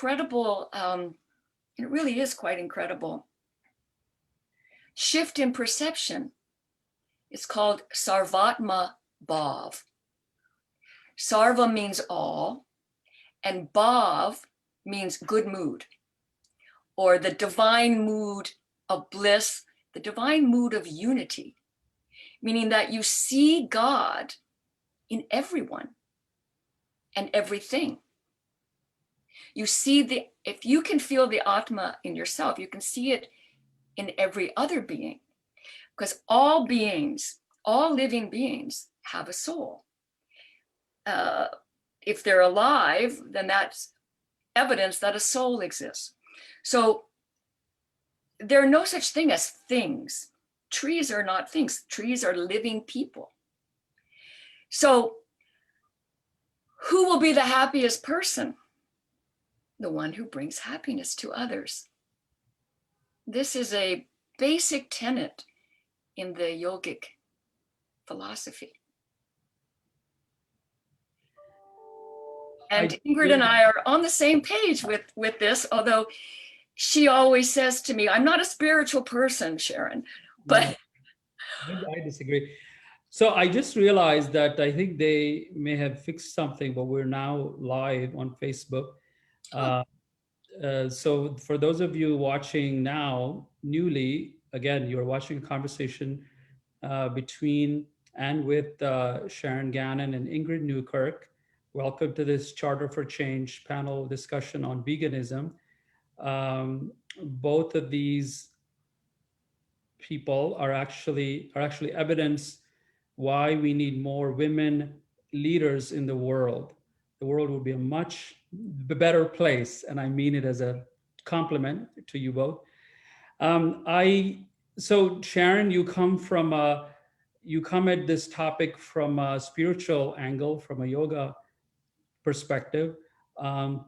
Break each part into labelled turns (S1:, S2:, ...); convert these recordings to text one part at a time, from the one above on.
S1: incredible, it really is quite incredible, shift in perception. It's called Sarvatma Bhav. Sarva means all, and Bhav means good mood, or the divine mood of bliss, the divine mood of unity, meaning that you see God in everyone and everything. You see if you can feel the Atma in yourself, you can see it in every other being, because all beings, all living beings have a soul. If they're alive, then that's evidence that a soul exists. So there are no such thing as things. Trees are not things. Trees are living people. So who will be the happiest person? The one who brings happiness to others. This is a basic tenet in the yogic philosophy. And Ingrid and I are on the same page with this, although she always says to me, I'm not a spiritual person, Shэрon, but...
S2: I disagree. So I just realized that I think they may have fixed something, but we're now live on Facebook. So for those of you watching now, newly, again, you're watching a conversation between and with Shэрon Gannon and Ingrid Newkirk. Welcome to this Charter for Change panel discussion on veganism. Both of these people are actually evidence why we need more women leaders in the world. The world would be a much better place, and I mean it as a compliment to you both. So Shэрon, you come at this topic from a spiritual angle, from a yoga perspective. So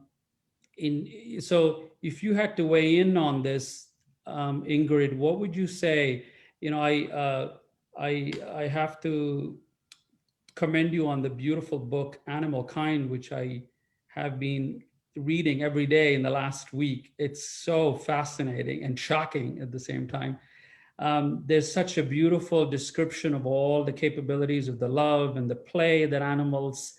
S2: if you had to weigh in on this, Ingrid, what would you say? You know, I have to commend you on the beautiful book Animal Kind, which I have been reading every day in the last week. It's so fascinating and shocking at the same time. There's such a beautiful description of all the capabilities of the love and the play that animals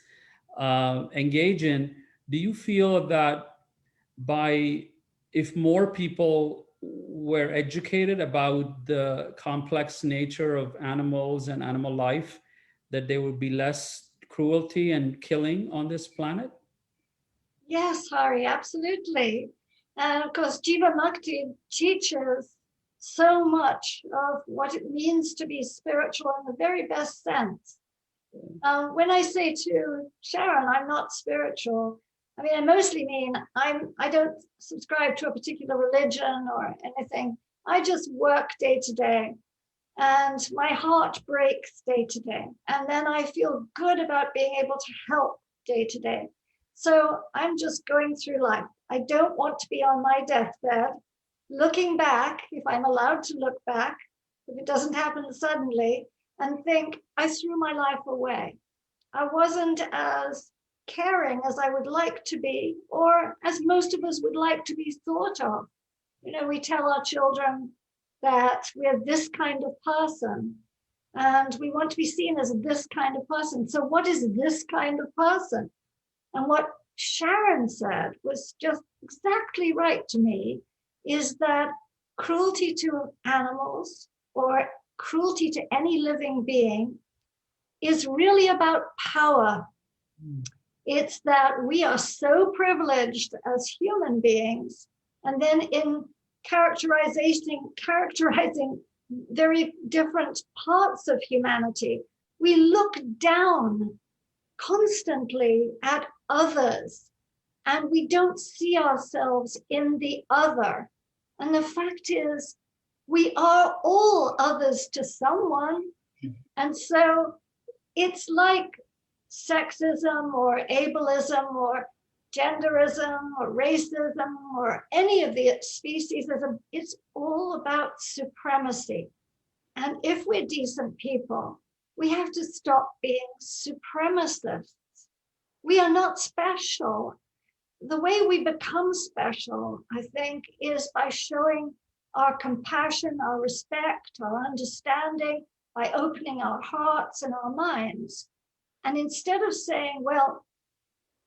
S2: engage in. Do you feel that if more people were educated about the complex nature of animals and animal life, that there would be less cruelty and killing on this planet?
S3: Yes, Hari, absolutely. And of course, Jiva Mukti teaches so much of what it means to be spiritual in the very best sense. When I say to Shэрon, I'm not spiritual, I mean, I mostly mean I don't subscribe to a particular religion or anything. I just work day to day, and my heart breaks day to day. And then I feel good about being able to help day to day. So I'm just going through life. I don't want to be on my deathbed, looking back, if I'm allowed to look back, if it doesn't happen suddenly, and think, I threw my life away. I wasn't as caring as I would like to be, or as most of us would like to be thought of. You know, we tell our children that we're this kind of person, and we want to be seen as this kind of person. So what is this kind of person? And what Shэрon said was just exactly right to me, is that cruelty to animals or cruelty to any living being is really about power. It's that we are so privileged as human beings, and then in characterizing very different parts of humanity, we look down constantly at others, and we don't see ourselves in the other. And the fact is, we are all others to someone. And so it's like sexism or ableism or genderism or racism or any of the speciesism. It's all about supremacy. And if we're decent people, we have to stop being supremacists. We are not special. the way we become special, I think, is by showing our compassion, our respect, our understanding, by opening our hearts and our minds. And instead of saying, well,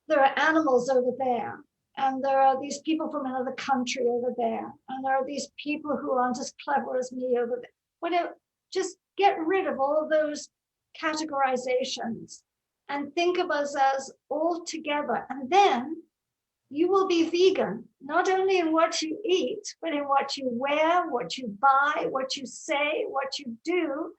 S3: there are animals over there, and there are these people from another country over there, and there are these people who aren't as clever as me over there, whatever, just get rid of all of those categorizations and think of us as all together. And then you will be vegan, not only in what you eat, but in what you wear, what you buy, what you say, what you do,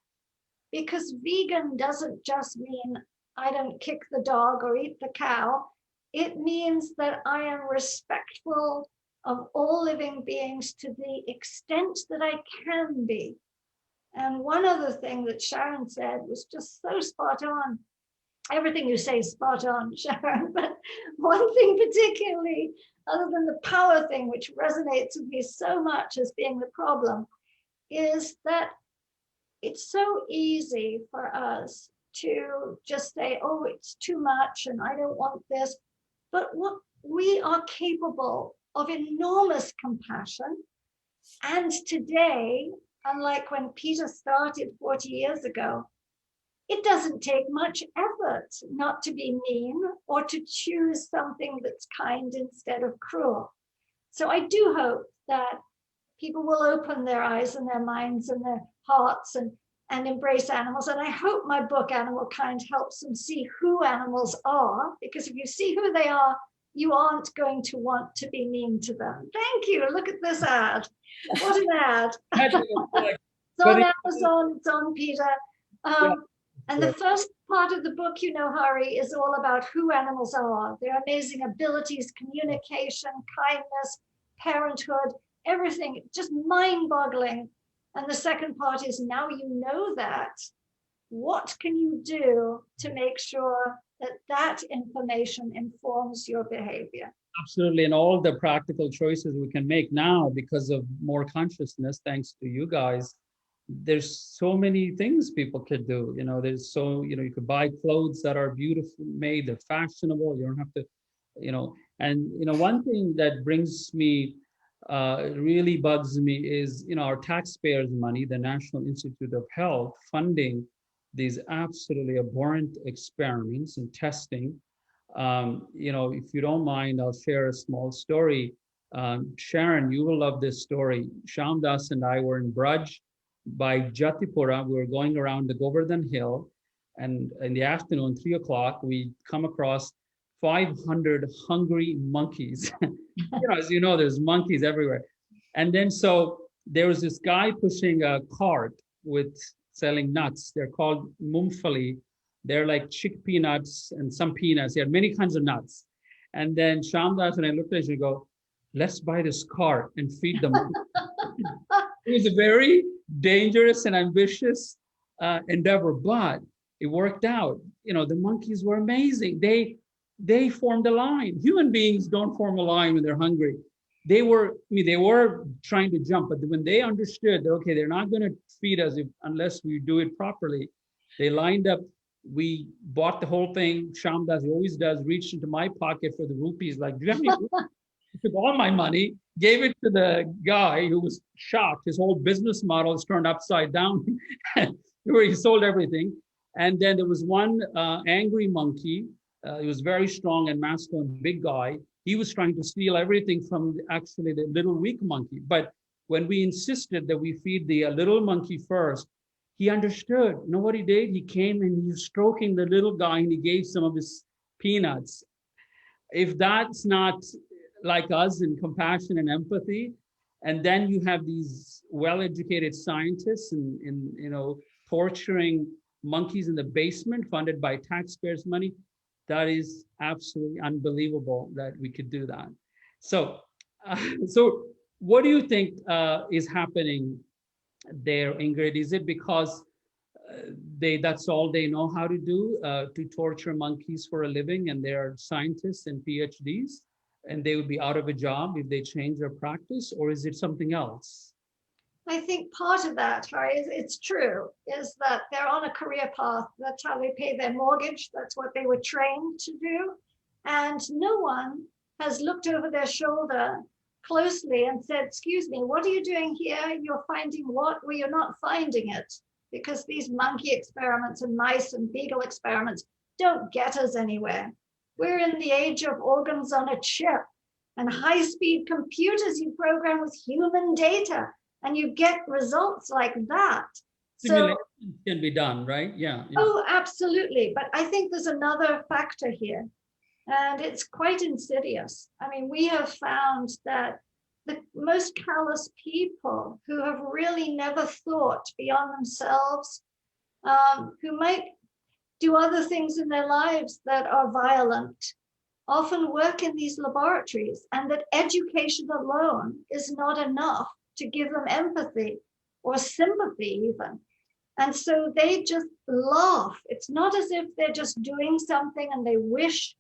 S3: because vegan doesn't just mean I don't kick the dog or eat the cow. It means that I am respectful of all living beings to the extent that I can be. And one other thing that Sharon said was just so spot on. Everything you say is spot on, Sharon, but one thing particularly, other than the power thing, which resonates with me so much as being the problem, is that it's so easy for us to just say, oh, it's too much and I don't want this. But what we are capable of enormous compassion. And today, unlike when Peter started 40 years ago, it doesn't take much effort not to be mean or to choose something that's kind instead of cruel. So I do hope that people will open their eyes and their minds and their hearts and embrace animals. And I hope my book, Animal Kind, helps them see who animals are, because if you see who they are, you aren't going to want to be mean to them. Thank you. Look at this ad. What an ad. It's on Amazon, it's on Peter. And the first part of the book, you know, Hari, is all about who animals are, their amazing abilities, communication, kindness, parenthood, everything, just mind-boggling. And the second part is, now you know that, what can you do to make sure that that information informs your behavior?
S2: Absolutely. And all the practical choices we can make now because of more consciousness, thanks to you guys. There's so many things people could do. You know, there's so, you know, you could buy clothes that are beautiful made, they're fashionable. You don't have to, you know, and, you know, one thing that brings me, really bugs me is, you know, our taxpayers' money, the National Institute of Health funding these absolutely abhorrent experiments and testing. You know, if you don't mind, I'll share a small story. Sharon, you will love this story. Shamdas and I were in Braj by Jatipura. We were going around the Govardhan Hill, and in the afternoon, 3 o'clock, we come across 500 hungry monkeys. You know, as you know, there's monkeys everywhere. And then so there was this guy pushing a cart with selling nuts. They're called mumfali. They're like chickpea nuts and some peanuts. He had many kinds of nuts. And then Shamdas and I looked at him and go, let's buy this cart and feed them. It was a very dangerous and ambitious endeavor, but it worked out. You know, the monkeys were amazing. They formed a line. Human beings don't form a line when they're hungry. They were trying to jump, but when they understood that, okay, they're not going to feed us unless we do it properly, they lined up. We bought the whole thing. Shamdas, he always does, reached into my pocket for the rupees. Like, do you have any rupees? Took all my money, gave it to the guy who was shocked. His whole business model is turned upside down. Where he sold everything. And then there was one angry monkey. He was very strong and masculine, big guy. He was trying to steal everything from actually the little weak monkey. But when we insisted that we feed the little monkey first, he understood. You know what he did? He came and he was stroking the little guy and he gave some of his peanuts. If that's not like us in compassion and empathy, and then you have these well-educated scientists in you know, torturing monkeys in the basement funded by taxpayers' money, that is absolutely unbelievable that we could do that. So, so what do you think is happening there, Ingrid? Is it because that's all they know how to do, to torture monkeys for a living, and they're scientists and PhDs, and they would be out of a job if they change their practice, or is it something else?
S3: I think part of that, Hari, it's true, is that they're on a career path. That's how they pay their mortgage. That's what they were trained to do. And no one has looked over their shoulder closely and said, excuse me, what are you doing here? You're finding what? Well, you're not finding it, because these monkey experiments and mice and beagle experiments don't get us anywhere. We're in the age of organs on a chip and high-speed computers you program with human data, and you get results like that.
S2: Simulation can be done, right? Yeah.
S3: Oh, absolutely. But I think there's another factor here, and it's quite insidious. I mean, we have found that the most callous people who have really never thought beyond themselves, who might do other things in their lives that are violent, often work in these laboratories, and that education alone is not enough to give them empathy or sympathy even. And so they just laugh. It's not as if they're just doing something and they wish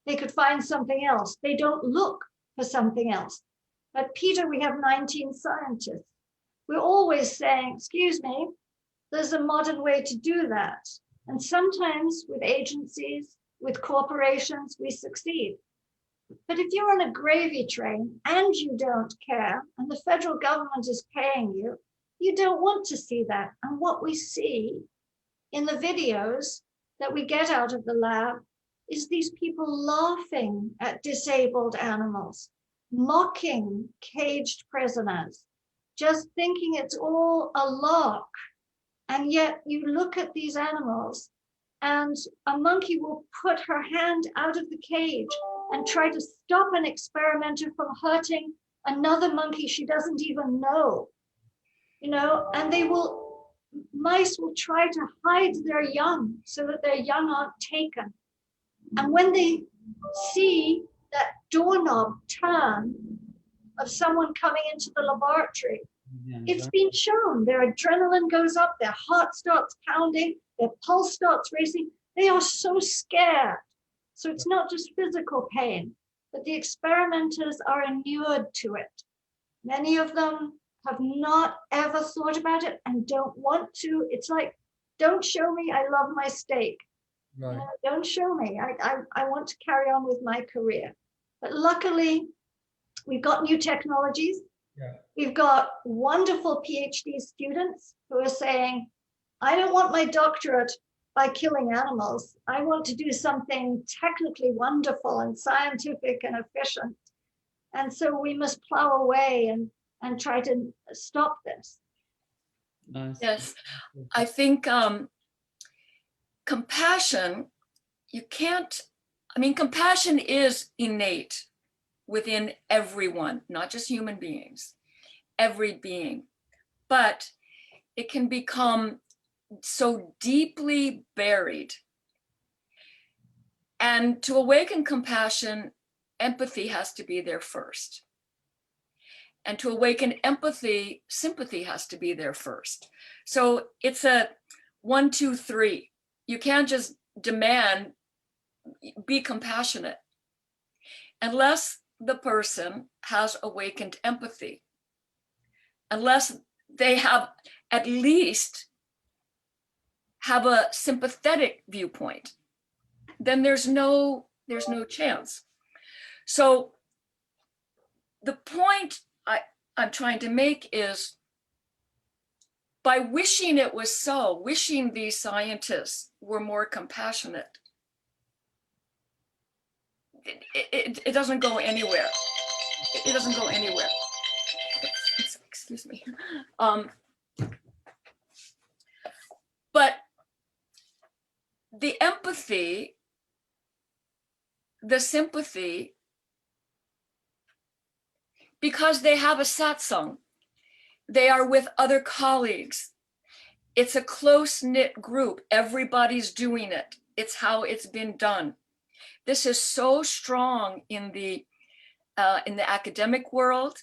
S3: they could find something else. They don't look for something else. At Peter, we have 19 scientists. We're always saying, excuse me, there's a modern way to do that. And sometimes with agencies, with corporations, we succeed. But if you're on a gravy train and you don't care, and the federal government is paying you, you don't want to see that. And what we see in the videos that we get out of the lab is these people laughing at disabled animals, mocking caged prisoners, just thinking it's all a lark. And yet you look at these animals and a monkey will put her hand out of the cage and try to stop an experimenter from hurting another monkey she doesn't even know. And mice will try to hide their young so that their young aren't taken. And when they see that doorknob turn of someone coming into the laboratory, it's been shown, their adrenaline goes up, their heart starts pounding, their pulse starts racing. They are so scared. So it's not just physical pain, but the experimenters are inured to it. Many of them have not ever thought about it and don't want to. It's like, don't show me, I love my steak.
S2: Right.
S3: Don't show me, I want to carry on with my career. But luckily, we've got new technologies.
S2: Yeah.
S3: We've got wonderful PhD students who are saying, I don't want my doctorate by killing animals. I want to do something technically wonderful and scientific and efficient. And so we must plow away and try to stop this.
S2: Nice.
S1: Yes, I think compassion, compassion is innate within everyone, not just human beings, every being, but it can become so deeply buried. And to awaken compassion, empathy has to be there first. And to awaken empathy, sympathy has to be there first. So it's a 1, 2, 3. You can't just demand be compassionate unless the person has awakened empathy, unless they have at least have a sympathetic viewpoint, then there's no chance. So the point I'm trying to make is, by wishing it was so, wishing these scientists were more compassionate, it doesn't go anywhere. It doesn't go anywhere. Excuse me. But the empathy, the sympathy, because they have a satsang, they are with other colleagues. It's a close-knit group. Everybody's doing it. It's how it's been done. This is so strong in the academic world,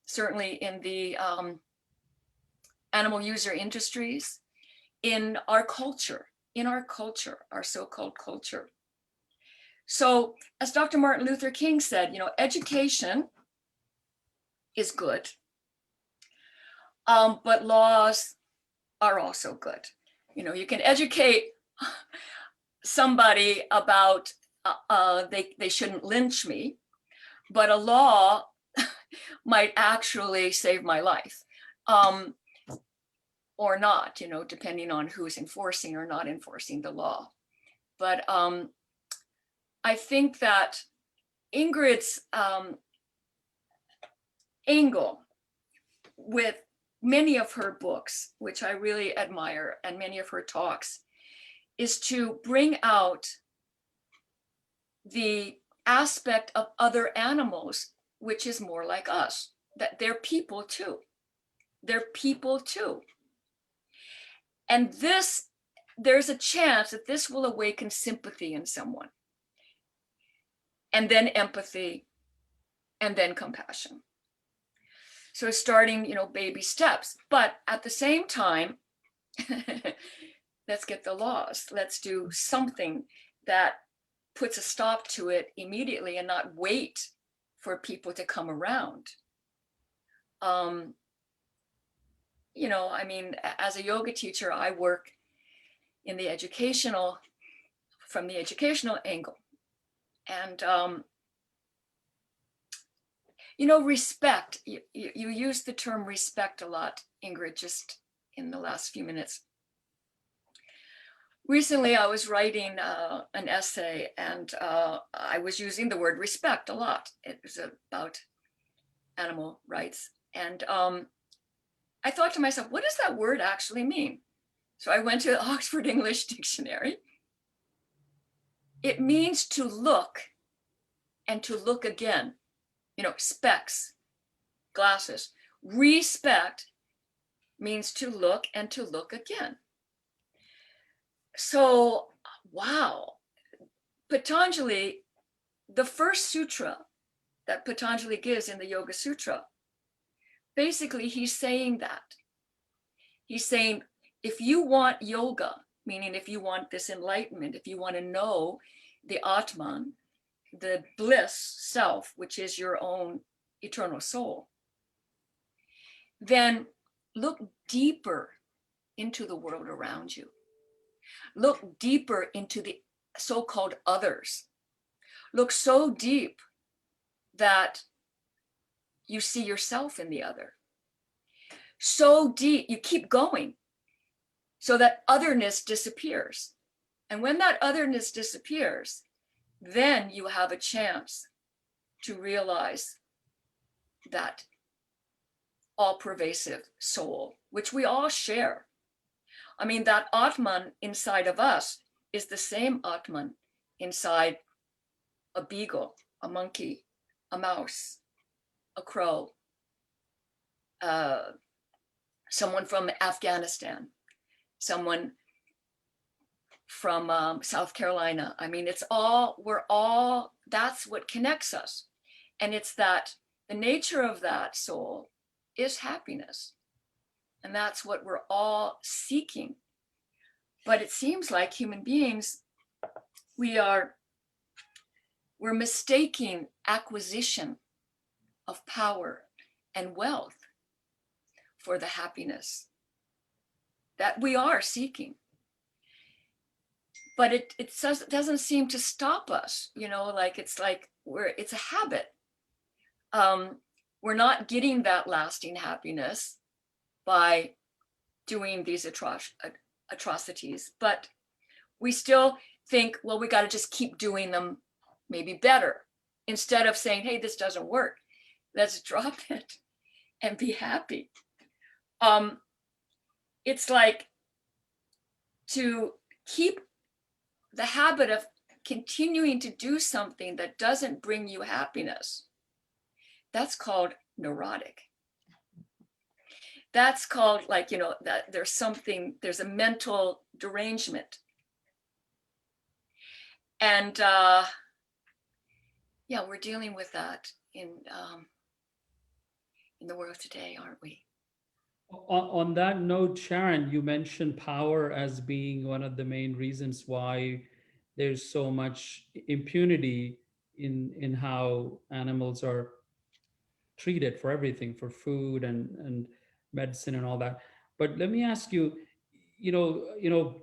S1: certainly in the animal user industries, in our culture, our so-called culture. So as Dr. Martin Luther King said, education is good, but laws are also good. You can educate somebody about they shouldn't lynch me, but a law might actually save my life, or not, you know, depending on who's enforcing or not enforcing the law. But I think that Ingrid's angle with many of her books, which I really admire, and many of her talks, is to bring out the aspect of other animals, which is more like us, that they're people too. They're people too. And this, there's a chance that this will awaken sympathy in someone, and then empathy, and then compassion. So starting, you know, baby steps, but at the same time, let's get the laws. Let's do something that puts a stop to it immediately and not wait for people to come around. You know, I mean, as a yoga teacher, I work in the educational, from the educational angle. And, you know, respect, you use the term respect a lot, Ingrid, just in the last few minutes. Recently, I was writing an essay, and I was using the word respect a lot. It was about animal rights. And I thought to myself, what does that word actually mean? So I went to the Oxford English Dictionary. It means to look and to look again. You know, specs, glasses. Respect means to look and to look again. So, wow, Patanjali, the first sutra that Patanjali gives in the Yoga Sutra, basically he's saying that. He's saying, if you want yoga, meaning if you want this enlightenment, if you want to know the Atman, the bliss self, which is your own eternal soul, then look deeper into the world around you. Look deeper into the so-called others. Look so deep that you see yourself in the other. So deep, you keep going so that otherness disappears. And when that otherness disappears, then you have a chance to realize that all-pervasive soul, which we all share. I mean, that Atman inside of us is the same Atman inside a beagle, a monkey, a mouse, a crow, someone from Afghanistan, someone from South Carolina. I mean, it's all, we're all, that's what connects us. And it's that the nature of that soul is happiness. And that's what we're all seeking. But it seems like human beings, we're mistaking acquisition of power and wealth for the happiness that we are seeking. But it doesn't seem to stop us, you know, like it's a habit. We're not getting that lasting happiness by doing these atrocities, but we still think, well, we got to just keep doing them maybe better, instead of saying, hey, this doesn't work. Let's drop it and be happy. It's like to keep the habit of continuing to do something that doesn't bring you happiness. That's called neurotic. That's called, like, you know, that there's a mental derangement. And yeah, we're dealing with that in the world today, aren't we?
S2: On that note, Sharon, you mentioned power as being one of the main reasons why there's so much impunity in how animals are treated for everything, for food and medicine and all that. But let me ask you, you know,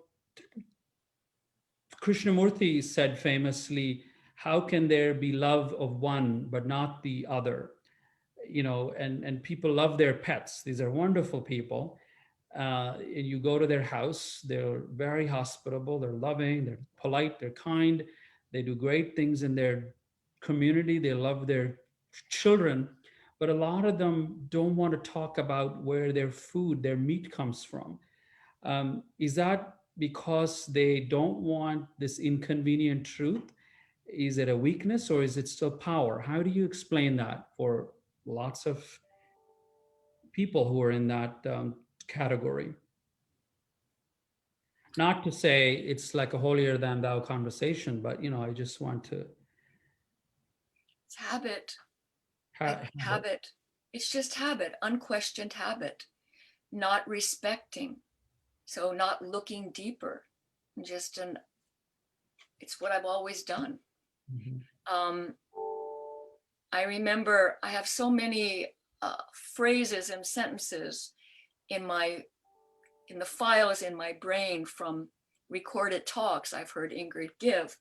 S2: Krishnamurti said famously, how can there be love of one but not the other? And people love their pets. These are wonderful people. And you go to their house, they're very hospitable, they're loving, they're polite, they're kind, they do great things in their community, they love their children. But a lot of them don't want to talk about where their food, their meat comes from. Is that because they don't want this inconvenient truth? Is it a weakness or is it still power? How do you explain that for lots of people who are in that category? Not to say it's like a holier than thou conversation, but I just want to
S1: It's habit.
S2: have
S1: Habit. It's just habit, unquestioned habit, not respecting. So not looking deeper, just it's what I've always done.
S2: Mhm.
S1: I remember I have so many phrases and sentences in the files in my brain from recorded talks I've heard Ingrid give.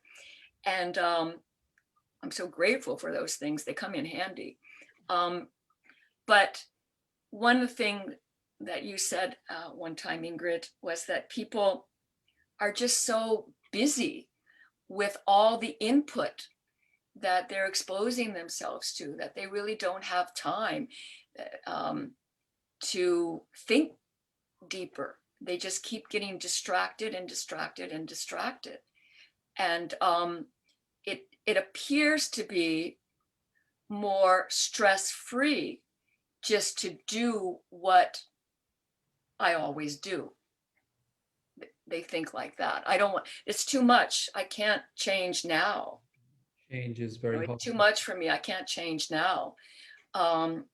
S1: And I'm so grateful for those things. They come in handy. But one thing that you said one time, Ingrid, was that people are just so busy with all the input that they're exposing themselves to, that they really don't have time to think deeper. They just keep getting distracted and distracted and distracted. And it appears to be more stress-free just to do what I always do. They think like that. I don't want, it's too much. I can't change now.
S2: Change is very hard.
S1: It's too much for me. I can't change now. I'm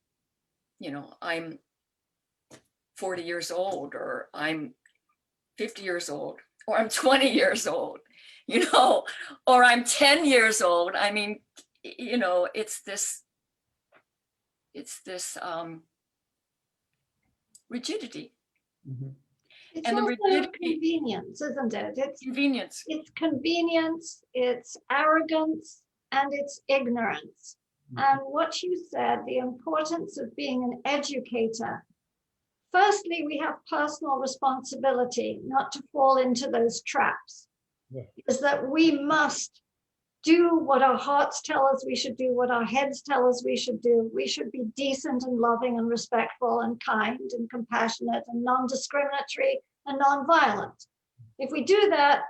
S1: 40 years old, or I'm 50 years old, or I'm 20 years old, or I'm 10 years old. I mean, it's this rigidity.
S3: Mm-hmm. It's
S1: and the
S3: also
S1: rigidity,
S3: convenience, isn't it? It's
S1: convenience.
S3: It's convenience, it's arrogance, and it's ignorance.
S2: Mhm.
S3: And what you said, the importance of being an educator. Firstly, we have personal responsibility not to fall into those traps.
S2: Yeah.
S3: Is that we must do what our hearts tell us we should do, what our heads tell us we should do. We should be decent and loving and respectful and kind and compassionate and non-discriminatory and non-violent. If we do that,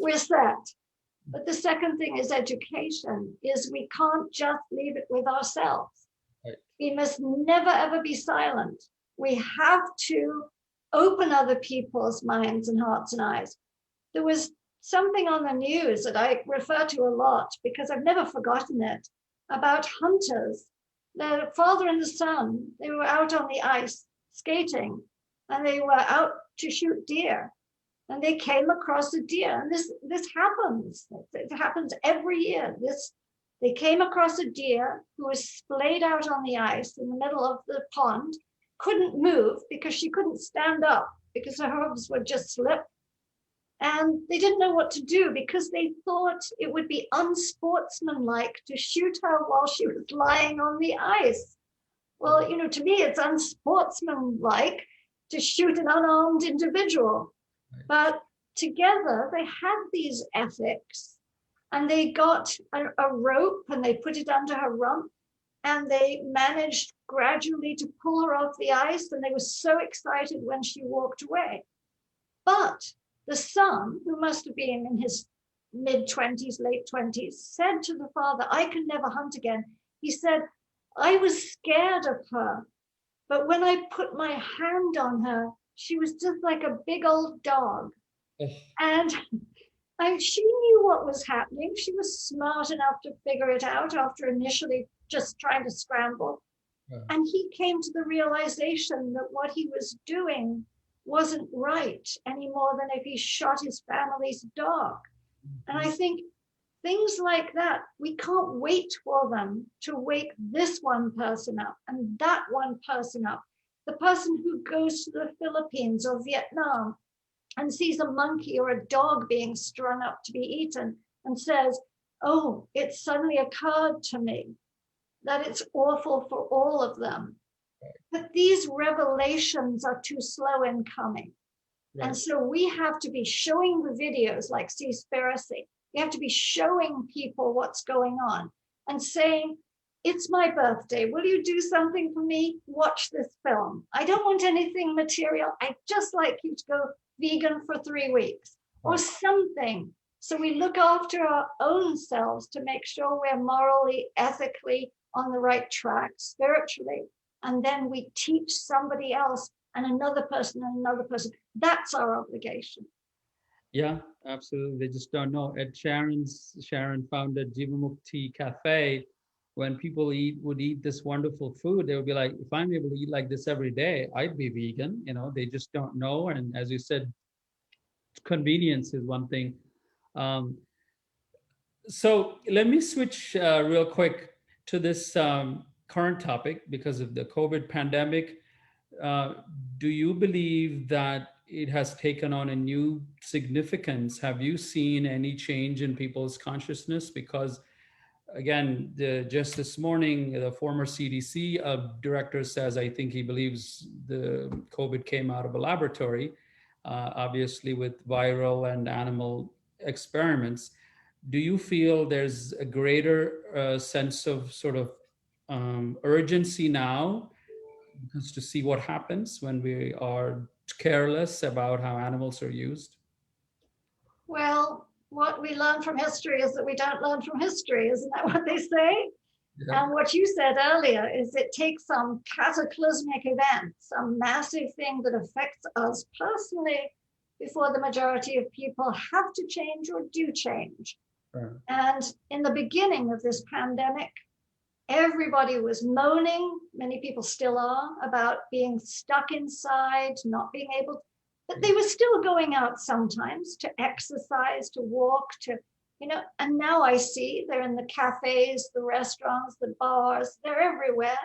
S3: we're set. But the second thing is education, is we can't just leave it with ourselves.
S2: Right.
S3: We must never, ever be silent. We have to open other people's minds and hearts and eyes. There was something on the news that I refer to a lot because I've never forgotten it, about hunters. The father and the son, they were out on the ice skating, and they were out to shoot deer, and they came across a deer. And this happens. It happens every year. They came across a deer who was splayed out on the ice in the middle of the pond, couldn't move because she couldn't stand up because her hooves would just slip. And they didn't know what to do because they thought it would be unsportsmanlike to shoot her while she was lying on the ice. Well, to me, it's unsportsmanlike to shoot an unarmed individual. But together they had these ethics, and they got a rope and they put it under her rump, and they managed gradually to pull her off the ice. And they were so excited when she walked away. But the son, who must have been in his mid-20s, late 20s, said to the father, I can never hunt again. He said, I was scared of her, but when I put my hand on her, she was just like a big old dog. And she knew what was happening. She was smart enough to figure it out after initially just trying to scramble. Yeah. And he came to the realization that what he was doing wasn't right any more than if he shot his family's dog. And I think things like that, we can't wait for them to wake this one person up and that one person up. The person who goes to the Philippines or Vietnam and sees a monkey or a dog being strung up to be eaten and says, oh, it suddenly occurred to me that it's awful for all of them. But these revelations are too slow in coming.
S2: Right.
S3: And so we have to be showing the videos like Seaspiracy. We have to be showing people what's going on and saying, it's my birthday. Will you do something for me? Watch this film. I don't want anything material. I'd just like you to go vegan for 3 weeks or something. So we look after our own selves to make sure we're morally, ethically on the right track, spiritually. And then we teach somebody else and another person and another person. That's our obligation.
S2: Yeah, absolutely. They just don't know. At Sharon founded Jivamukti Cafe. When people would eat this wonderful food, they would be like, if I'm able to eat like this every day, I'd be vegan. You know, they just don't know. And as you said, convenience is one thing. Um, so let me switch real quick to this current topic because of the COVID pandemic. Uh, do you believe that it has taken on a new significance? Have you seen any change in people's consciousness? Because again, just this morning, the former CDC director says, I think he believes the COVID came out of a laboratory, obviously with viral and animal experiments. Do you feel there's a greater sense of sort of urgency now because to see what happens when we are careless about how animals are used?
S3: Well, what we learn from history is that we don't learn from history. Isn't that what they say?
S2: Yeah.
S3: And what you said earlier is it takes some cataclysmic event, some massive thing that affects us personally before the majority of people have to change or do change.
S2: Right.
S3: And in the beginning of this pandemic, everybody was moaning, many people still are, about being stuck inside, not being able to, but they were still going out sometimes to exercise, to walk, to, you know, and now I see they're in the cafes, the restaurants, the bars, they're everywhere.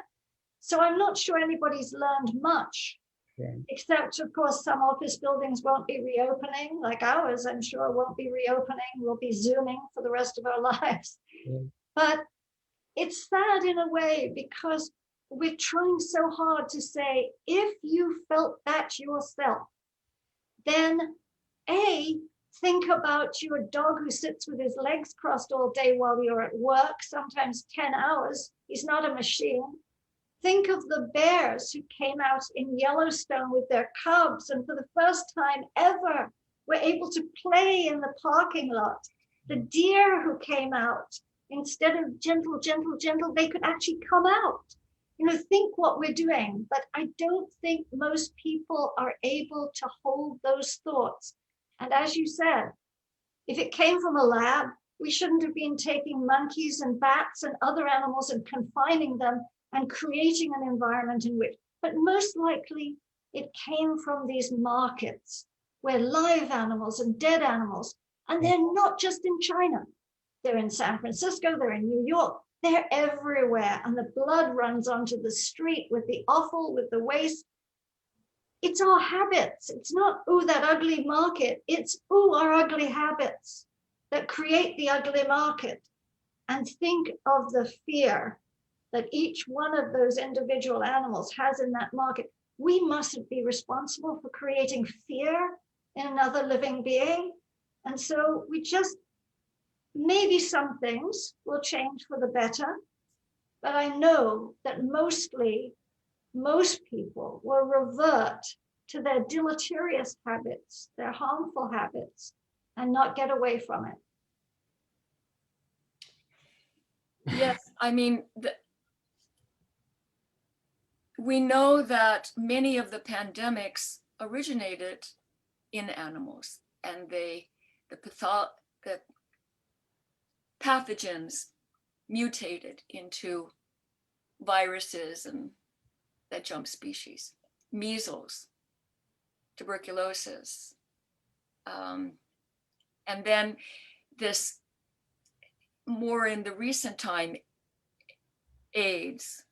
S3: So I'm not sure anybody's learned much,
S2: Right.
S3: except of course some office buildings won't be reopening, like ours, I'm sure won't be reopening. We'll be Zooming for the rest of our lives.
S2: Yeah.
S3: But it's sad in a way because we're trying so hard to say, if you felt that yourself, then think about your dog who sits with his legs crossed all day while you're at work, sometimes 10 hours. He's not a machine. Think of the bears who came out in Yellowstone with their cubs and for the first time ever were able to play in the parking lot. The deer who came out, instead of gentle, gentle, gentle, they could actually come out. You know, think what we're doing. But I don't think most people are able to hold those thoughts. And as you said, if it came from a lab, we shouldn't have been taking monkeys and bats and other animals and confining them and creating an environment in which, but most likely it came from these markets where live animals and dead animals, and they're not just in China. They're in San Francisco, they're in New York, they're everywhere. And the blood runs onto the street with the offal, with the waste. It's our habits. It's not, ooh, that ugly market. It's, ooh, our ugly habits that create the ugly market. And think of the fear that each one of those individual animals has in that market. We mustn't be responsible for creating fear in another living being. And so we just, maybe some things will change for the better, but I know that mostly, most people will revert to their deleterious habits, their harmful habits, and not get away from it.
S1: Yes, I mean, we know that many of the pandemics originated in animals, and the pathogens mutated into viruses and that jump species. Measles, tuberculosis, and then this more in the recent time, AIDS,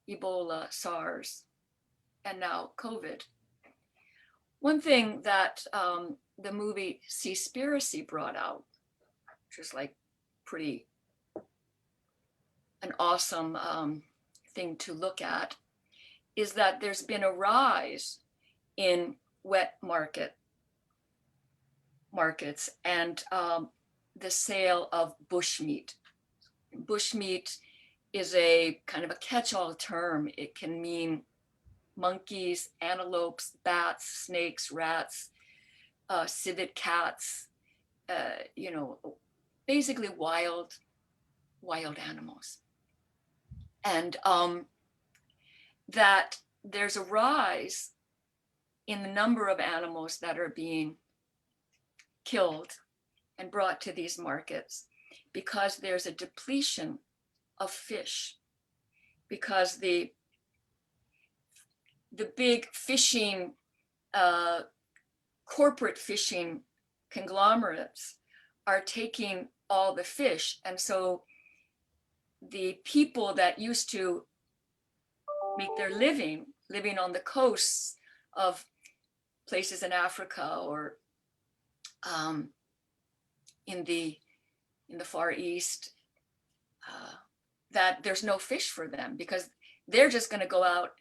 S1: Ebola, SARS, and now COVID. One thing that the movie Seaspiracy brought out, which was like pretty an awesome thing to look at is that there's been a rise in wet markets and the sale of bushmeat. Bushmeat is a kind of a catch-all term. It can mean monkeys, antelopes, bats, snakes, rats, civet cats, you know, basically wild animals. And that there's a rise in the number of animals that are being killed and brought to these markets because there's a depletion of fish, because the big fishing, corporate fishing conglomerates are taking all the fish. And so the people that used to make their living on the coasts of places in Africa or in the Far East, that there's no fish for them because they're just going to go out.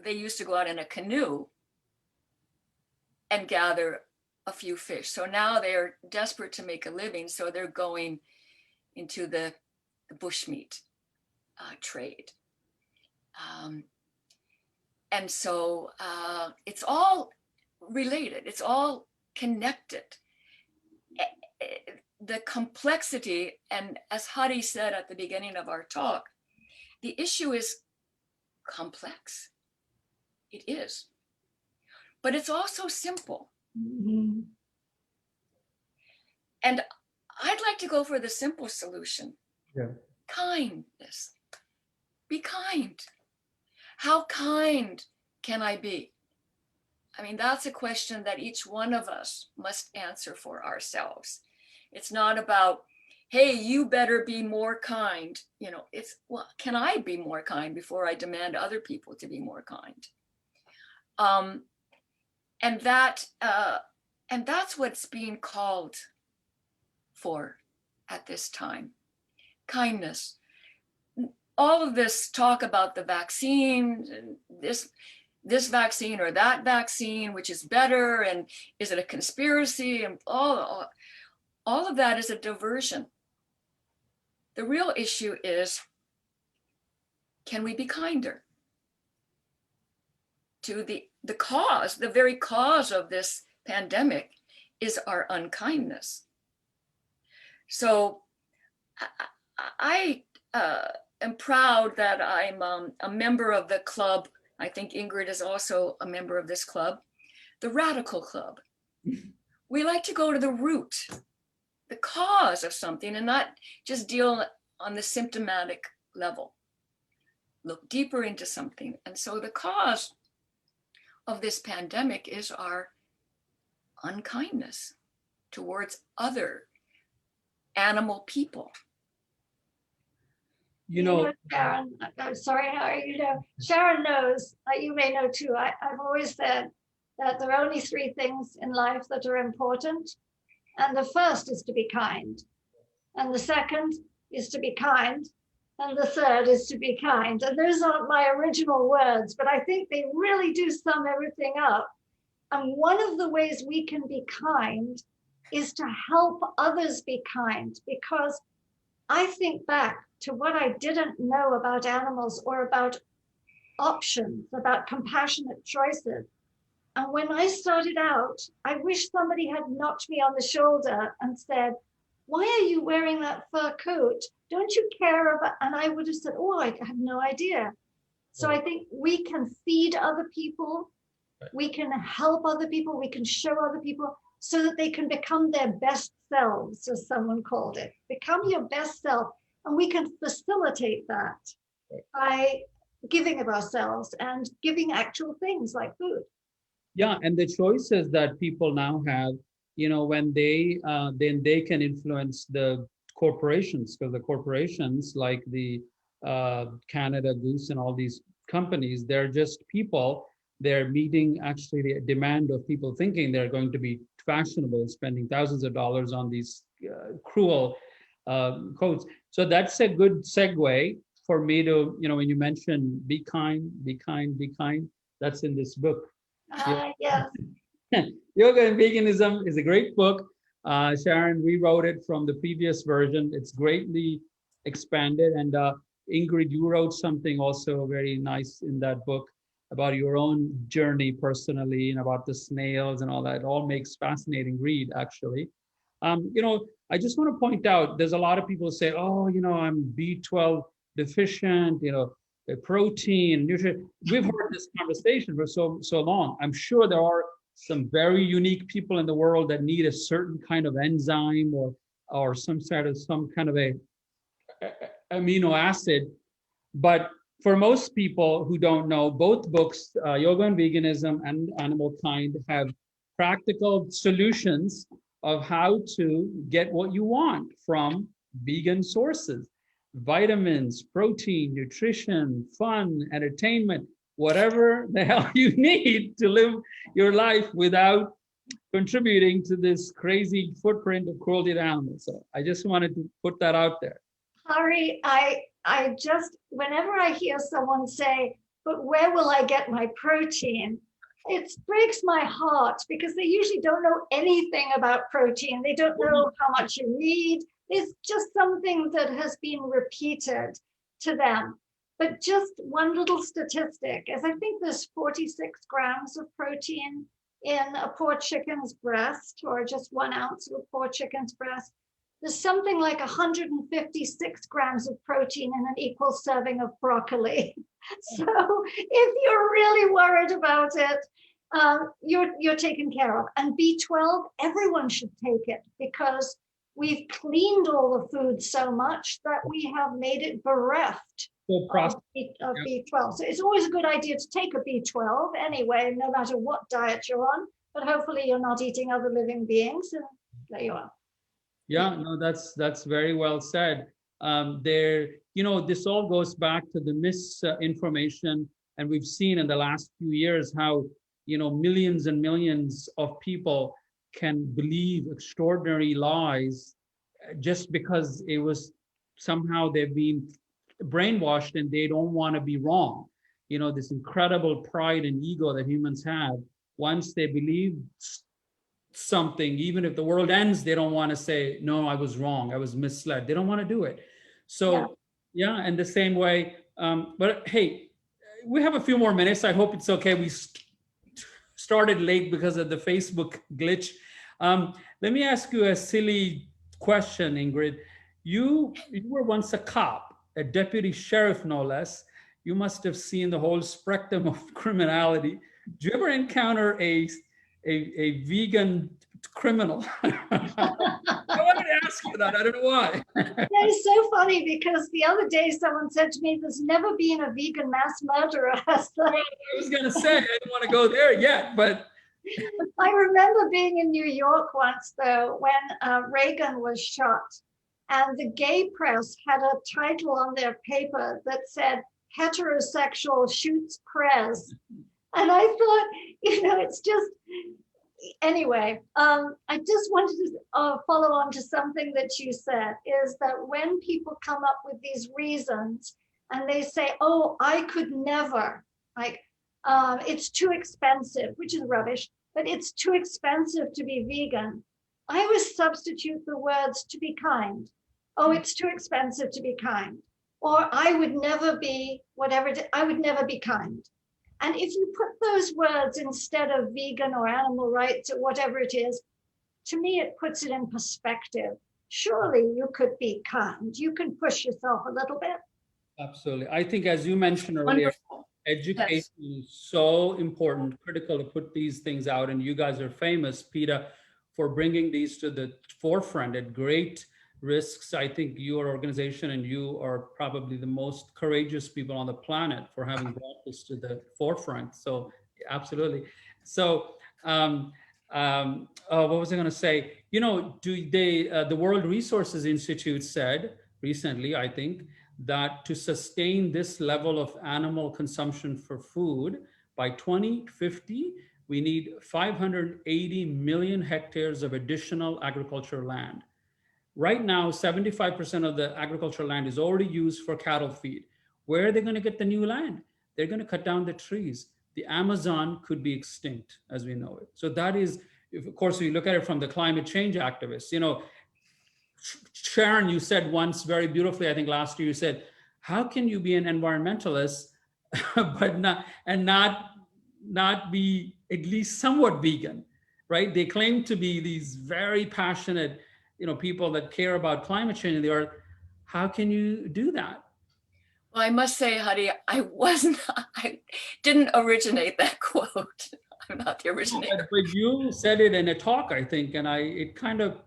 S1: They used to go out in a canoe and gather a few fish. So now they're desperate to make a living. So they're going into the bushmeat trade. And so it's all related. It's all connected. The complexity, and as Hari said at the beginning of our talk, the issue is complex. It is. But it's also simple.
S3: Mm-hmm.
S1: And I'd like to go for the simple solution.
S2: Yeah.
S1: Kindness. Be kind. How kind can I be? I mean, that's a question that each one of us must answer for ourselves. It's not about, hey, you better be more kind. You know, it's, well, can I be more kind before I demand other people to be more kind? And that's what's being called for at this time. Kindness. All of this talk about the vaccine, and this vaccine or that vaccine, which is better, and is it a conspiracy, and all of that is a diversion. The real issue is, can we be kinder to the cause? The very cause of this pandemic is our unkindness. So I am proud that I'm a member of the club. I think Ingrid is also a member of this club, the Radical Club. We like to go to the root, the cause of something, and not just deal on the symptomatic level. Look deeper into something. And so the cause of this pandemic is our unkindness towards other animal people.
S2: You know,
S3: Sharon, I'm sorry, Harry, you know, Sharon knows, you may know too, I've always said that there are only three things in life that are important. And the first is to be kind. And the second is to be kind. And the third is to be kind. And those aren't my original words, but I think they really do sum everything up. And one of the ways we can be kind is to help others be kind, because I think back to what I didn't know about animals or about options, about compassionate choices. And when I started out, I wish somebody had knocked me on the shoulder and said, why are you wearing that fur coat? Don't you care about, and I would have said, oh, I have no idea. So I think we can feed other people, we can help other people, we can show other people so that they can become their best selves, as someone called it. Become your best self. And we can facilitate that by giving of ourselves and giving actual things like food.
S2: yeah, and the choices that people now have, you know, when they then they can influence the corporations, because the corporations like the Canada Goose and all these companies, they're just people. They're meeting actually the demand of people thinking they're going to be fashionable, spending thousands of dollars on these cruel coats. So that's a good segue for me to, when you mention be kind, be kind, be kind, that's in this book.
S3: Yes.
S2: Yoga and Veganism is a great book. Sharon rewrote it from the previous version. It's greatly expanded. And Ingrid, you wrote something also very nice in that book about your own journey personally and about the snails and all that. It all makes fascinating read, actually. I just want to point out, there's a lot of people say, oh, I'm B12 deficient, the protein, nutrition. We've heard this conversation for so long. I'm sure there are some very unique people in the world that need a certain kind of enzyme or some kind of a amino acid. But for most people who don't know, both books, Yoga and Veganism and Animal Kind, have practical solutions of how to get what you want from vegan sources. Vitamins, protein, nutrition, fun, entertainment, whatever the hell you need to live your life without contributing to this crazy footprint of cruelty to animals. So I just wanted to put that out there.
S3: Hari, I just, whenever I hear someone say, but where will I get my protein? It breaks my heart because they usually don't know anything about protein. They don't know how much you need. It's just something that has been repeated to them. But just one little statistic is I think there's 46 grams of protein in a poor chicken's breast, or just 1 ounce of a poor chicken's breast. There's something like 156 grams of protein in an equal serving of broccoli. So if you're really worried about it, you're taken care of. And B12, everyone should take it because we've cleaned all the food so much that we have made it bereft of B12. So it's always a good idea to take a B12 anyway, no matter what diet you're on, but hopefully you're not eating other living beings, and there you are.
S2: Yeah, no, that's very well said. This all goes back to the misinformation, and we've seen in the last few years how, millions and millions of people can believe extraordinary lies just because it was somehow they've been brainwashed and they don't want to be wrong. This incredible pride and ego that humans have. Once they believe something, even if the world ends, they don't want to say, no, I was wrong, I was misled. They don't want to do it. So yeah, and the same way, but hey, we have a few more minutes. I hope it's okay. We started late because of the Facebook glitch. Let me ask you a silly question, Ingrid. You were once a cop, a deputy sheriff, no less. You must have seen the whole spectrum of criminality. Do you ever encounter a vegan criminal? I wanted to ask you that. I don't know why.
S3: That is so funny because the other day someone said to me, there's never been a vegan mass murderer.
S2: Well, I was going to say, I didn't want to go there yet, but.
S3: I remember being in New York once, though, when Reagan was shot, and the gay press had a title on their paper that said, heterosexual shoots prez. And I thought, it's just, anyway, I just wanted to follow on to something that you said, is that when people come up with these reasons and they say, oh, I could never, it's too expensive, which is rubbish, but it's too expensive to be vegan. I always substitute the words to be kind. Oh, it's too expensive to be kind. Or I would never be I would never be kind. And if you put those words instead of vegan or animal rights or whatever it is, to me, it puts it in perspective. Surely you could be kind. You can push yourself a little bit.
S2: Absolutely. I think, as you mentioned earlier,
S1: Wonderful.
S2: education is so important, critical to put these things out. And you guys are famous, PETA, for bringing these to the forefront at great risks. I think your organization and you are probably the most courageous people on the planet for having brought this to the forefront. So absolutely. So what was I going to say? The World Resources Institute said recently, I think, that to sustain this level of animal consumption for food by 2050, we need 580 million hectares of additional agricultural land. Right now, 75% of the agricultural land is already used for cattle feed. Where are they going to get the new land? They're going to cut down the trees. The Amazon could be extinct as we know it. So that is, if, of course, we look at it from the climate change activists. You know, Sharon, you said once very beautifully, I think last year, you said, how can you be an environmentalist but not be at least somewhat vegan, right? They claim to be these very passionate, you know, people that care about climate change in the earth. How can you do that?
S1: Well, I must say, Hadi, I didn't originate that quote. I'm not the originator.
S2: But you said it in a talk, I think, and it kind of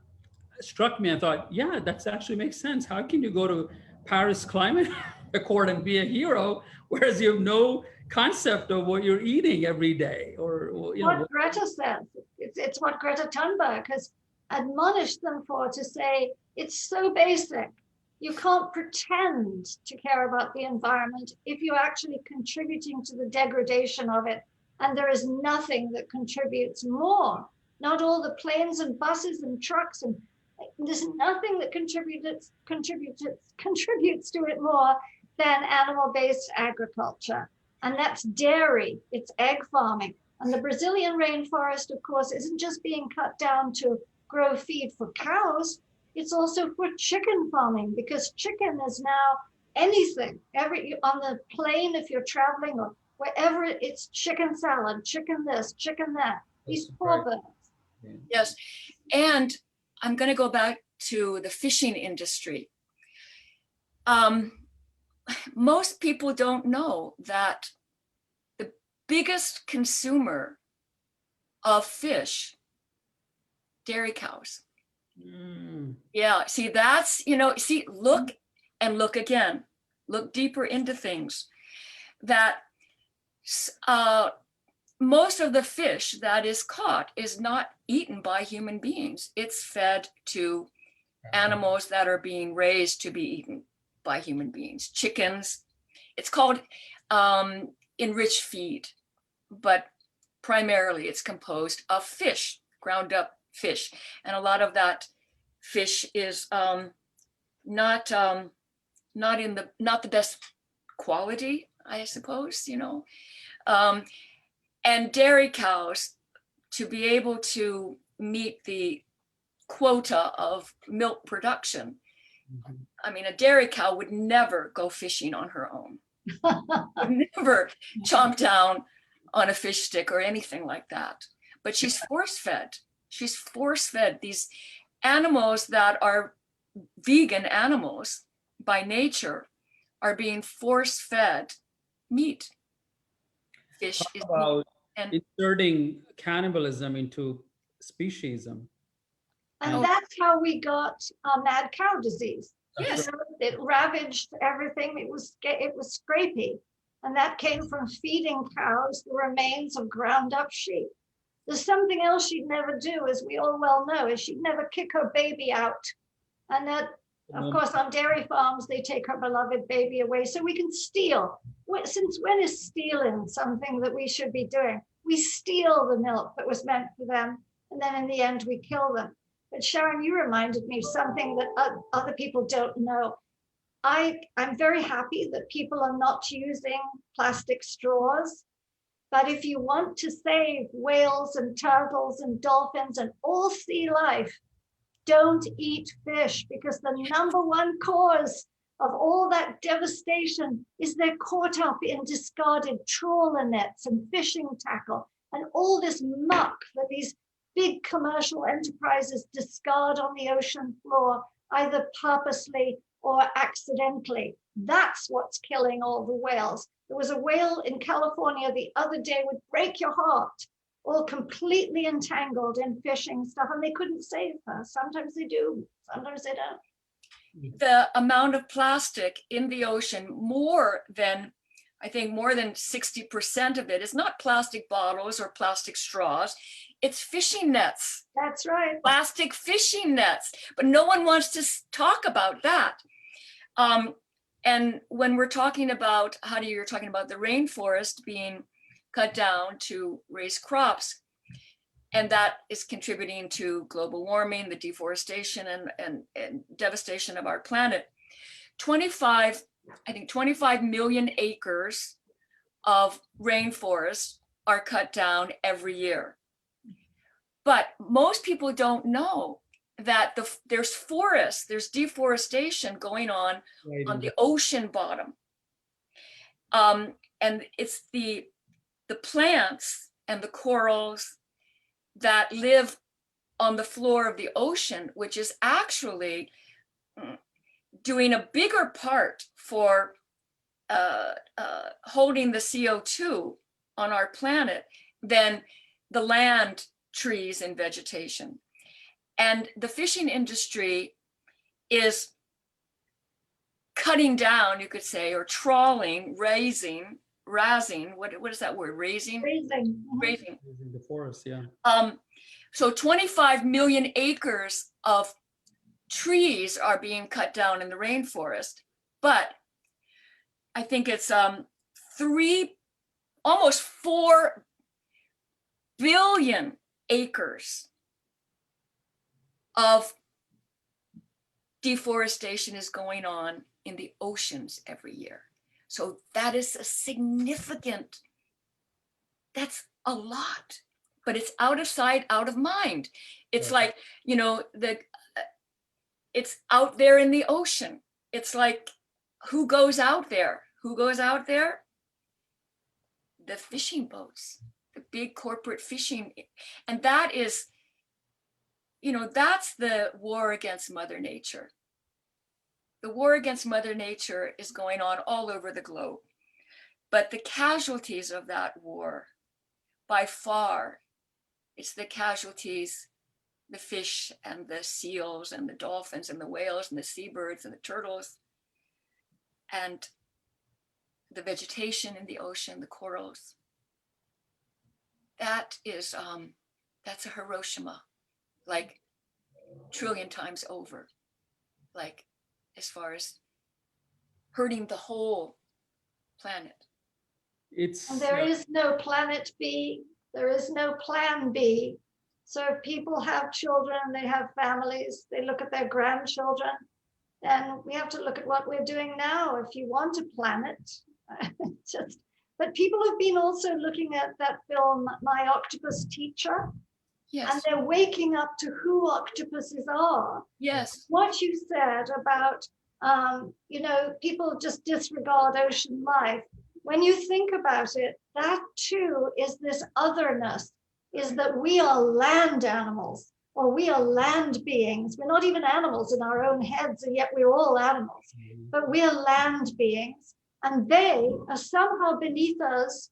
S2: struck me. I thought, yeah, that actually makes sense. How can you go to Paris Climate Accord and be a hero, whereas you have no concept of what you're eating every day, or you know
S3: What Greta says, it's what Greta Thunberg has admonished them for, to say it's so basic. You can't pretend to care about the environment if you're actually contributing to the degradation of it. And there is nothing that contributes more. Not all the planes and buses and trucks, and there's nothing that contributes to it more than animal-based agriculture. And that's dairy, it's egg farming. And the Brazilian rainforest, of course, isn't just being cut down to grow feed for cows, it's also for chicken farming, because chicken is now anything. On the plane, if you're traveling or wherever, it's chicken salad, chicken this, chicken that. These poor birds.
S1: Yes, and I'm going to go back to the fishing industry. Most people don't know that the biggest consumer of fish, dairy cows. Yeah, see, that's, you know, see, look and look again, look deeper into things. That most of the fish that is caught is not eaten by human beings. It's fed to animals that are being raised to be eaten by human beings. Chickens, it's called enriched feed, but primarily it's composed of fish, ground up fish. And a lot of that fish is not the best quality, I suppose, you know. And dairy cows, to be able to meet the quota of milk production, I mean, a dairy cow would never go fishing on her own, would never chomp down on a fish stick or anything like that. But she's force-fed. She's force-fed. These animals that are vegan animals by nature are being force-fed meat. Fish
S2: Talk
S1: is
S2: about
S1: meat. And
S2: inserting cannibalism into speciesism.
S3: And that's how we got mad cow disease.
S1: yes,
S3: It ravaged everything. It was scrapey, and that came from feeding cows the remains of ground up sheep. There's something else she'd never do, as we all well know, is she'd never kick her baby out. And that, of course, on dairy farms, they take her beloved baby away so we can steal. Since when is stealing something that we should be doing? We steal the milk that was meant for them, and then in the end, we kill them. But Sharon, you reminded me of something that other people don't know. I'm very happy that people are not using plastic straws. But if you want to save whales and turtles and dolphins and all sea life, don't eat fish, because the #1 cause of all that devastation is they're caught up in discarded trawler nets and fishing tackle and all this muck that these big commercial enterprises discard on the ocean floor, either purposely or accidentally. That's what's killing all the whales. There was a whale in California the other day, would break your heart, all completely entangled in fishing stuff, and they couldn't save her. Sometimes they do, sometimes they don't.
S1: the amount of plastic in the ocean, I think more than 60% of it is not plastic bottles or plastic straws. It's fishing nets.
S3: That's right.
S1: Plastic fishing nets, but no one wants to talk about that. And when we're talking about, you're talking about the rainforest being cut down to raise crops, And that is contributing to global warming, the deforestation and devastation of our planet. 25 million acres of rainforest are cut down every year. But most people don't know that there's forests, there's deforestation going on the ocean bottom. And it's the plants and the corals that live on the floor of the ocean, which is actually doing a bigger part for holding the CO2 on our planet than the land, trees, and vegetation. And the fishing industry is cutting down, you could say, or trawling, razzing, what is that word, raising? Raising
S2: the forest, yeah.
S1: So 25 million acres of trees are being cut down in the rainforest, but I think it's almost 4 billion acres of deforestation is going on in the oceans every year. So that is a significant, that's a lot, but it's out of sight, out of mind. It's like, you know, it's out there in the ocean. It's like, who goes out there? Who goes out there? The fishing boats, the big corporate fishing. And that is, you know, that's the war against Mother Nature. The war against Mother Nature is going on all over the globe. But the casualties of that war, by far, it's the casualties, the fish and the seals and the dolphins and the whales and the seabirds and the turtles and the vegetation in the ocean, the corals. That is, that's a Hiroshima, like trillion times over, like as far as hurting the whole planet.
S3: And there is no planet B. There is no plan B. So if people have children, they have families, they look at their grandchildren, then we have to look at what we're doing now. If you want a planet, but people have been also looking at that film, My Octopus Teacher. Yes. And they're waking up to who octopuses are.
S1: Yes.
S3: What you said about, you know, people just disregard ocean life. When you think about it, that too is this otherness, is that we are land animals, or we are land beings. We're not even animals in our own heads, and yet we're all animals, but we are land beings. And they are somehow beneath us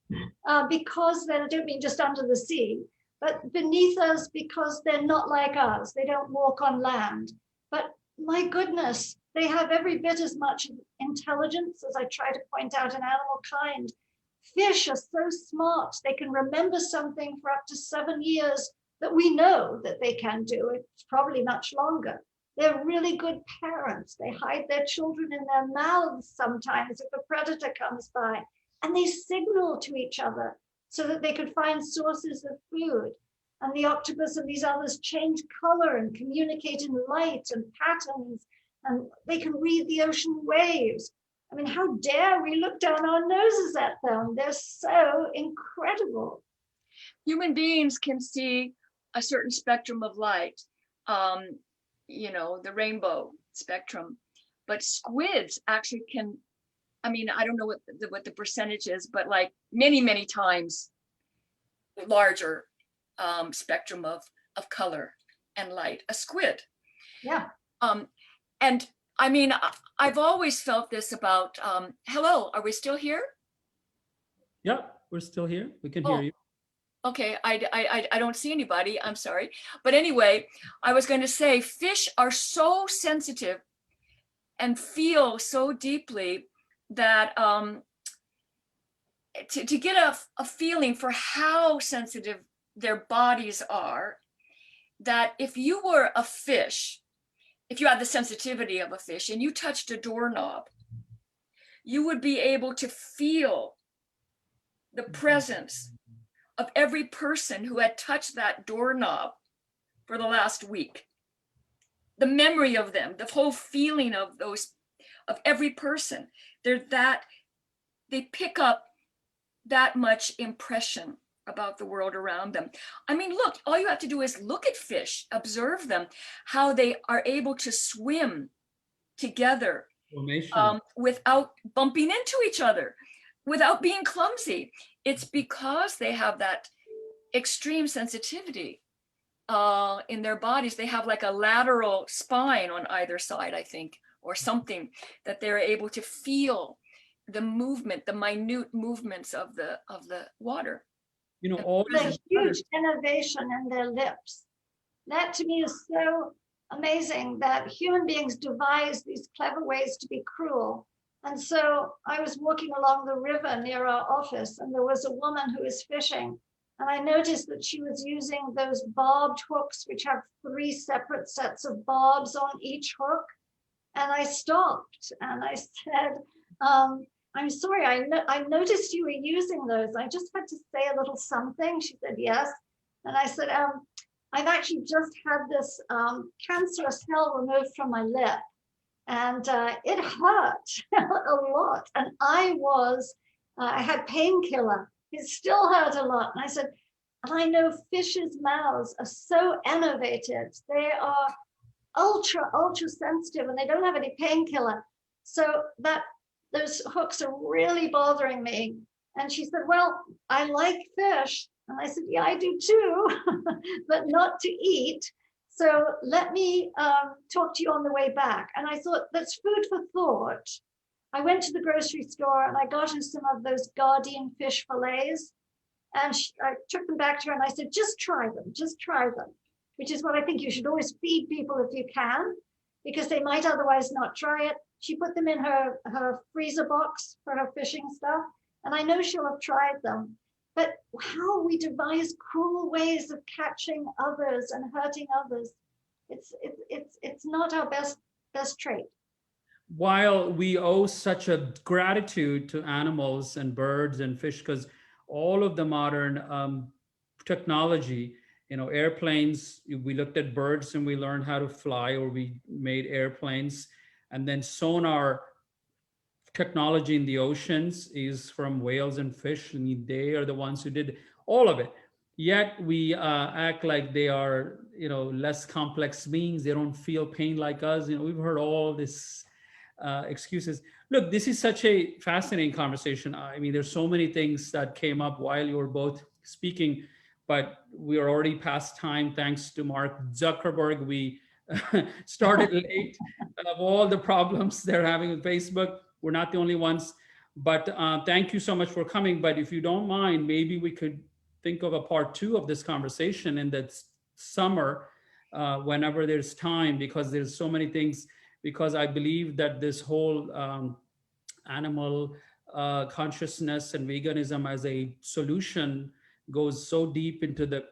S3: because I don't mean just under the sea, but beneath us because they're not like us. They don't walk on land. But my goodness, they have every bit as much intelligence as I try to point out in animal kind. Fish are so smart. They can remember something for up to 7 years that we know that they can do. It's probably much longer. They're really good parents. They hide their children in their mouths sometimes if a predator comes by, and they signal to each other so that they could find sources of food. And the octopus and these others change color and communicate in light and patterns, and they can read the ocean waves. I mean, how dare we look down our noses at them? They're so incredible.
S1: Human beings can see a certain spectrum of light, you know, the rainbow spectrum, but squids actually can, I mean, I don't know what the percentage is, but like many, many times larger spectrum of color and light, a squid.
S3: Yeah.
S1: And I mean, I've always felt this about, hello, are we still here?
S2: Yeah, we're still here. We can hear you.
S1: Okay, I don't see anybody, I'm sorry. But anyway, I was going to say fish are so sensitive and feel so deeply that to get a feeling for how sensitive their bodies are, that if you were a fish, if you had the sensitivity of a fish and you touched a doorknob, you would be able to feel the presence of every person who had touched that doorknob for the last week. The memory of them, the whole feeling of those, of every person. They pick up that much impression about the world around them. I mean, look, all you have to do is look at fish, observe them, how they are able to swim together without bumping into each other, without being clumsy. It's because they have that extreme sensitivity in their bodies. They have like a lateral spine on either side, I think, or something, that they're able to feel the movement, the minute movements of the water.
S2: You know, all
S3: a huge innovation in their lips. That to me is so amazing, that human beings devise these clever ways to be cruel. And so I was walking along the river near our office, and there was a woman who was fishing. And I noticed that she was using those barbed hooks, which have 3 separate sets of barbs on each hook. And I stopped and I said, I'm sorry, I noticed you were using those. I just had to say a little something. She said, yes. And I said, I've actually just had this cancerous cell removed from my lip. And it hurt a lot. And I had painkiller. It still hurt a lot. And I said, and I know fish's mouths are so innervated. They are ultra sensitive, and they don't have any painkiller. So those hooks are really bothering me. And she said, well, I like fish. And I said, yeah, I do too, but not to eat. So let me talk to you on the way back. And I thought, that's food for thought. I went to the grocery store and I got her some of those Guardian fish fillets. And I took them back to her and I said, just try them, which is what I think you should always feed people if you can, because they might otherwise not try it. She put them in her freezer box for her fishing stuff. And I know she'll have tried them. But how we devise cruel ways of catching others and hurting others, it's not our best trait.
S2: While we owe such a gratitude to animals and birds and fish, because all of the modern technology, you know, airplanes, we looked at birds and we learned how to fly, or we made airplanes, and then sonar technology in the oceans is from whales and fish, and they are the ones who did all of it. Yet we act like they are, you know, less complex beings. They don't feel pain like us. You know, we've heard all this excuses. Look, this is such a fascinating conversation. I mean, there's so many things that came up while you were both speaking, but we are already past time. Thanks to Mark Zuckerberg, we started late. Of all the problems they're having with Facebook, we're not the only ones. But thank you so much for coming. But if you don't mind, maybe we could think of a part 2 of this conversation in that summer, whenever there's time, because there's so many things. Because I believe that this whole animal consciousness and veganism as a solution goes so deep into the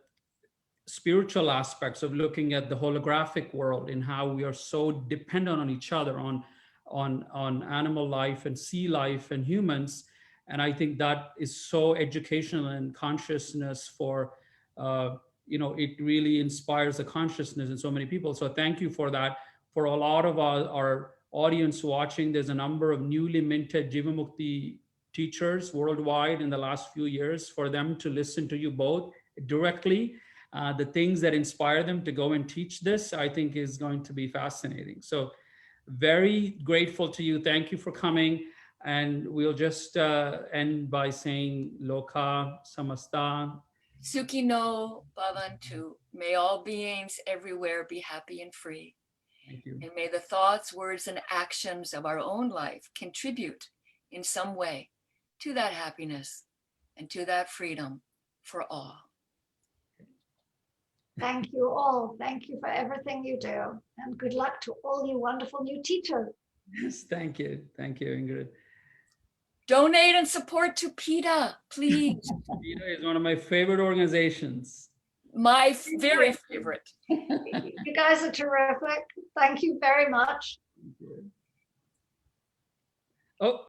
S2: spiritual aspects of looking at the holographic world and how we are so dependent on each other, on animal life and sea life and humans. And I think that is so educational and consciousness for, you know, it really inspires the consciousness in so many people. So thank you for that. For a lot of our audience watching, there's a number of newly minted Jivamukti teachers worldwide in the last few years, for them to listen to you both directly. The things that inspire them to go and teach this, I think, is going to be fascinating. So very grateful to you. Thank you for coming. And we'll just end by saying Loka Samasta.
S1: Sukhi no Bhavantu. May all beings everywhere be happy and free.
S2: Thank you.
S1: And may the thoughts, words, and actions of our own life contribute in some way to that happiness and to that freedom for all.
S3: Thank you all. Thank you for everything you do. And good luck to all you wonderful new teachers.
S2: Yes, thank you. Thank you, Ingrid.
S1: Donate and support to PETA, please.
S2: PETA is one of my favorite organizations.
S1: My very favorite.
S3: You guys are terrific. Thank you very much.
S2: Oh.